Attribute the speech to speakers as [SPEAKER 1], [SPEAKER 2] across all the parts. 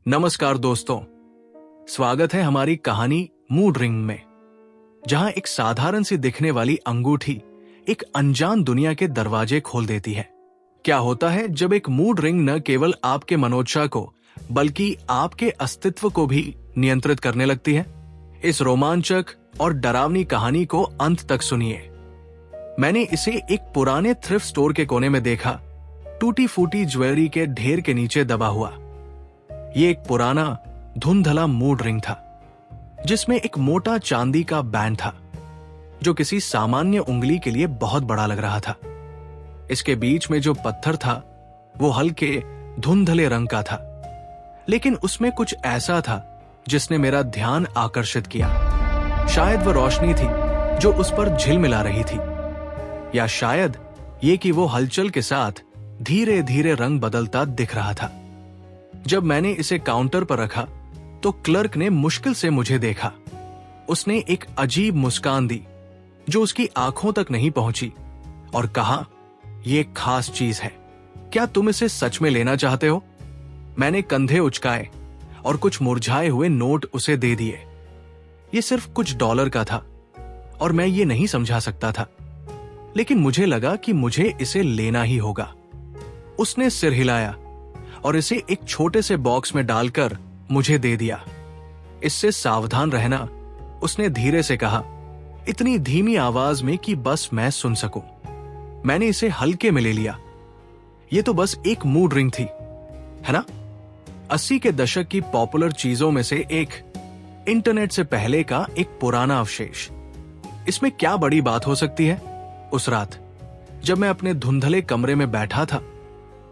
[SPEAKER 1] नमस्कार दोस्तों, स्वागत है हमारी कहानी मूड रिंग में, जहां एक साधारण सी दिखने वाली अंगूठी एक अनजान दुनिया के दरवाजे खोल देती है। क्या होता है जब एक मूड रिंग न केवल आपके मनोदशा को बल्कि आपके अस्तित्व को भी नियंत्रित करने लगती है? इस रोमांचक और डरावनी कहानी को अंत तक सुनिए। मैंने इसे एक पुराने थ्रिफ्ट स्टोर के कोने में देखा, टूटी फूटी ज्वेलरी के ढेर के नीचे दबा हुआ। ये एक पुराना धुंधला मूड रिंग था, जिसमें एक मोटा चांदी का बैंड था, जो किसी सामान्य उंगली के लिए बहुत बड़ा लग रहा था। इसके बीच में जो पत्थर था वो हल्के धुंधले रंग का था, लेकिन उसमें कुछ ऐसा था जिसने मेरा ध्यान आकर्षित किया। शायद वह रोशनी थी जो उस पर झिलमिला रही थी, या शायद ये कि वो हलचल के साथ धीरे धीरे रंग बदलता दिख रहा था। जब मैंने इसे काउंटर पर रखा तो क्लर्क ने मुश्किल से मुझे देखा। उसने एक अजीब मुस्कान दी जो उसकी आंखों तक नहीं पहुंची और कहा, यह एक खास चीज है, क्या तुम इसे सच में लेना चाहते हो? मैंने कंधे उचकाए और कुछ मुरझाए हुए नोट उसे दे दिए। यह सिर्फ कुछ डॉलर का था और मैं ये नहीं समझा सकता था, लेकिन मुझे लगा कि मुझे इसे लेना ही होगा। उसने सिर हिलाया और इसे एक छोटे से बॉक्स में डालकर मुझे दे दिया। इससे सावधान रहना, उसने धीरे से कहा, इतनी धीमी आवाज में कि बस मैं सुन सकूं। मैंने इसे हल्के में ले लिया। यह तो बस एक मूड रिंग थी, है ना? 80 के दशक की पॉपुलर चीजों में से एक, इंटरनेट से पहले का एक पुराना अवशेष। इसमें क्या बड़ी बात हो सकती है? उस रात जब मैं अपने धुंधले कमरे में बैठा था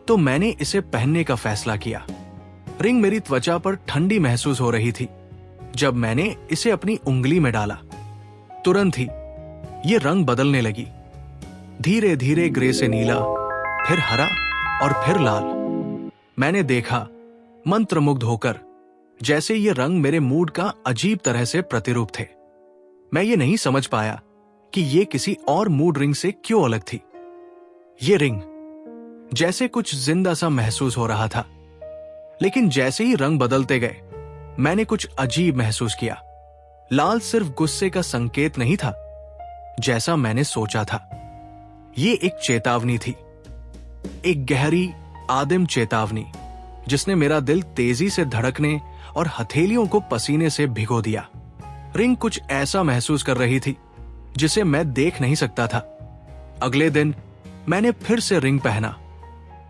[SPEAKER 1] तो मैंने इसे पहनने का फैसला किया। रिंग मेरी त्वचा पर ठंडी महसूस हो रही थी जब मैंने इसे अपनी उंगली में डाला। तुरंत ही यह रंग बदलने लगी, धीरे धीरे ग्रे से नीला, फिर हरा और फिर लाल। मैंने देखा, मंत्रमुग्ध होकर, जैसे ये रंग मेरे मूड का अजीब तरह से प्रतिरूप थे। मैं ये नहीं समझ पाया कि ये किसी और मूड रिंग से क्यों अलग थी। ये रिंग जैसे कुछ जिंदा सा महसूस हो रहा था, लेकिन जैसे ही रंग बदलते गए मैंने कुछ अजीब महसूस किया। लाल सिर्फ गुस्से का संकेत नहीं था जैसा मैंने सोचा था। ये एक चेतावनी थी, एक गहरी आदिम चेतावनी, जिसने मेरा दिल तेजी से धड़कने और हथेलियों को पसीने से भिगो दिया। रिंग कुछ ऐसा महसूस कर रही थी जिसे मैं देख नहीं सकता था। अगले दिन मैंने फिर से रिंग पहना।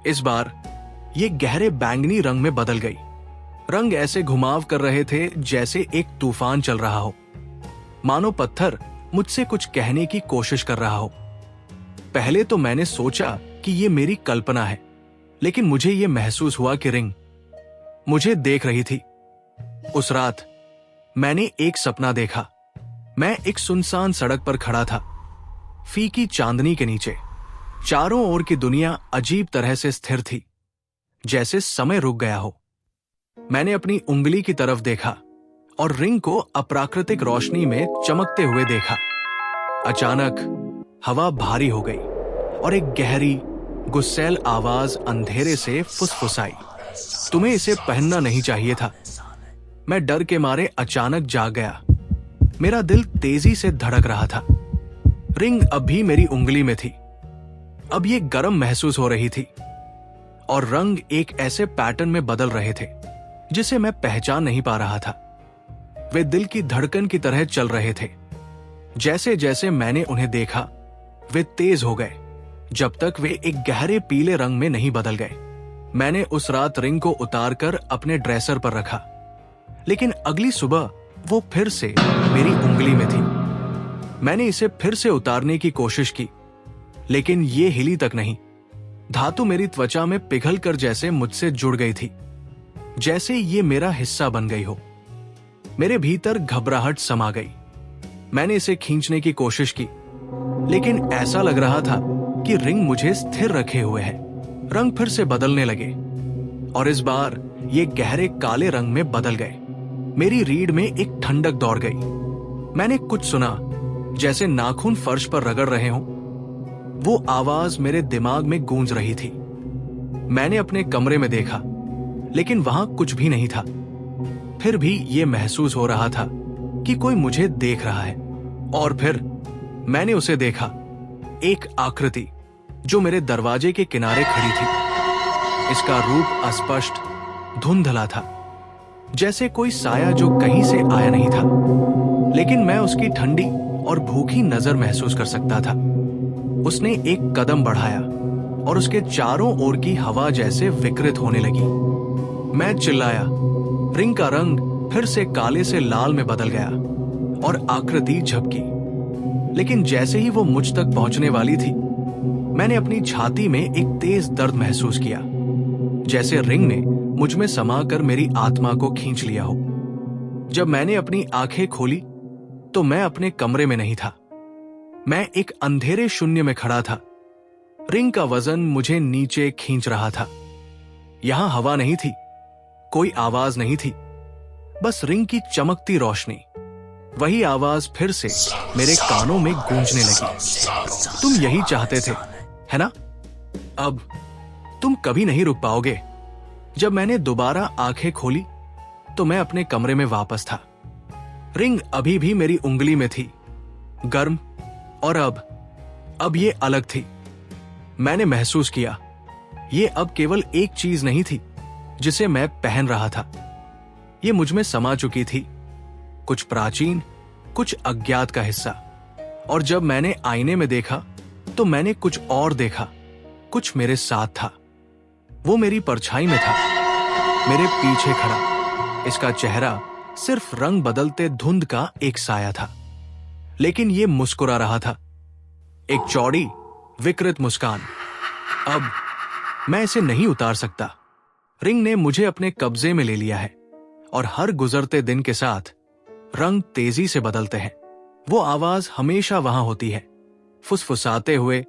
[SPEAKER 1] इस बार ये गहरे बैंगनी रंग में बदल गई। रंग ऐसे घुमाव कर रहे थे जैसे एक तूफान चल रहा हो, मानो पत्थर मुझसे कुछ कहने की कोशिश कर रहा हो। पहले तो मैंने सोचा कि ये मेरी कल्पना है, लेकिन मुझे ये महसूस हुआ कि रिंग मुझे देख रही थी। उस रात मैंने एक सपना देखा। मैं एक सुनसान सड़क पर खड़ा था, फीकी चांदनी के नीचे। चारों ओर की दुनिया अजीब तरह से स्थिर थी, जैसे समय रुक गया हो। मैंने अपनी उंगली की तरफ देखा और रिंग को अप्राकृतिक रोशनी में चमकते हुए देखा। अचानक हवा भारी हो गई और एक गहरी गुस्सैल आवाज अंधेरे से फुसफुसाई, तुम्हें इसे पहनना नहीं चाहिए था। मैं डर के मारे अचानक जाग गया। मेरा दिल तेजी से धड़क रहा था। रिंग अब भी मेरी उंगली में थी। अब ये गर्म महसूस हो रही थी और रंग एक ऐसे पैटर्न में बदल रहे थे जिसे मैं पहचान नहीं पा रहा था। वे दिल की धड़कन की तरह चल रहे थे। जैसे जैसे मैंने उन्हें देखा, वे तेज हो गए, जब तक वे एक गहरे पीले रंग में नहीं बदल गए। मैंने उस रात रिंग को उतारकर अपने ड्रेसर पर रखा, लेकिन अगली सुबह वो फिर से मेरी उंगली में थी। मैंने इसे फिर से उतारने की कोशिश की, लेकिन ये हिली तक नहीं। धातु मेरी त्वचा में पिघलकर जैसे मुझसे जुड़ गई थी, जैसे ये मेरा हिस्सा बन गई हो। मेरे भीतर घबराहट समा गई। मैंने इसे खींचने की कोशिश की, लेकिन ऐसा लग रहा था कि रिंग मुझे स्थिर रखे हुए है। रंग फिर से बदलने लगे और इस बार ये गहरे काले रंग में बदल गए। मेरी रीढ़ में एक ठंडक दौड़ गई। मैंने कुछ सुना, जैसे नाखून फर्श पर रगड़ रहे हों। वो आवाज मेरे दिमाग में गूंज रही थी। मैंने अपने कमरे में देखा, लेकिन वहां कुछ भी नहीं था। फिर भी ये महसूस हो रहा था कि कोई मुझे देख रहा है। और फिर मैंने उसे देखा, एक आकृति जो मेरे दरवाजे के किनारे खड़ी थी। इसका रूप अस्पष्ट, धुंधला था, जैसे कोई साया जो कहीं से आया नहीं था, लेकिन मैं उसकी ठंडी और भूखी नजर महसूस कर सकता था। उसने एक कदम बढ़ाया और उसके चारों ओर की हवा जैसे विकृत होने लगी। मैं चिल्लाया। रिंग का रंग फिर से काले से लाल में बदल गया और आकृति झपकी। लेकिन जैसे ही वो मुझ तक पहुंचने वाली थी, मैंने अपनी छाती में एक तेज दर्द महसूस किया, जैसे रिंग ने मुझ में समाकर मेरी आत्मा को खींच लिया हो। जब मैंने अपनी आंखें खोली तो मैं अपने कमरे में नहीं था। मैं एक अंधेरे शून्य में खड़ा था। रिंग का वजन मुझे नीचे खींच रहा था। यहां हवा नहीं थी, कोई आवाज नहीं थी, बस रिंग की चमकती रोशनी। वही आवाज फिर से मेरे कानों में गूंजने लगी। तुम यही चाहते थे, है ना? अब तुम कभी नहीं रुक पाओगे। जब मैंने दोबारा आंखें खोली तो मैं अपने कमरे में वापस था। रिंग अभी भी मेरी उंगली में थी, गर्म, और अब ये अलग थी। मैंने महसूस किया, ये अब केवल एक चीज नहीं थी जिसे मैं पहन रहा था। ये मुझ में समा चुकी थी, कुछ प्राचीन, कुछ अज्ञात का हिस्सा। और जब मैंने आईने में देखा तो मैंने कुछ और देखा, कुछ मेरे साथ था। वो मेरी परछाई में था, मेरे पीछे खड़ा। इसका चेहरा सिर्फ रंग बदलते धुंध का एक साया था, लेकिन ये मुस्कुरा रहा था, एक चौड़ी, विकृत मुस्कान। अब मैं इसे नहीं उतार सकता। रिंग ने मुझे अपने कब्जे में ले लिया है और हर गुजरते दिन के साथ रंग तेजी से बदलते हैं। वो आवाज हमेशा वहां होती है, फुसफुसाते हुए,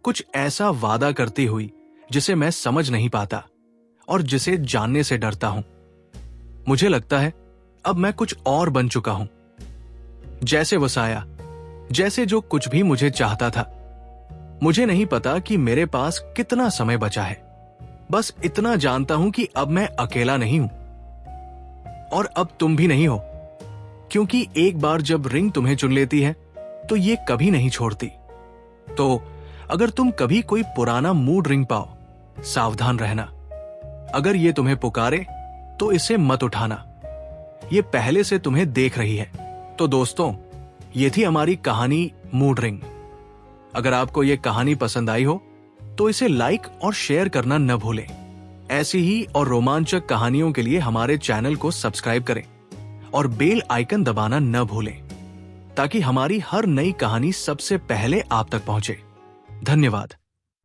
[SPEAKER 1] कुछ ऐसा वादा करती हुई जिसे मैं समझ नहीं पाता और जिसे जानने से डरता हूं। मुझे लगता है अब मैं कुछ और बन चुका हूं, जैसे वो साया, जैसे जो कुछ भी मुझे चाहता था। मुझे नहीं पता कि मेरे पास कितना समय बचा है, बस इतना जानता हूं कि अब मैं अकेला नहीं हूं और अब तुम भी नहीं हो, क्योंकि एक बार जब रिंग तुम्हें चुन लेती है तो ये कभी नहीं छोड़ती। तो अगर तुम कभी कोई पुराना मूड रिंग पाओ, सावधान रहना। अगर ये तुम्हें पुकारे तो इसे मत उठाना, ये पहले से तुम्हें देख रही है। तो दोस्तों, ये थी हमारी कहानी मूड रिंग। अगर आपको ये कहानी पसंद आई हो तो इसे लाइक और शेयर करना न भूलें। ऐसी ही और रोमांचक कहानियों के लिए हमारे चैनल को सब्सक्राइब करें और बेल आइकन दबाना न भूलें, ताकि हमारी हर नई कहानी सबसे पहले आप तक पहुंचे। धन्यवाद।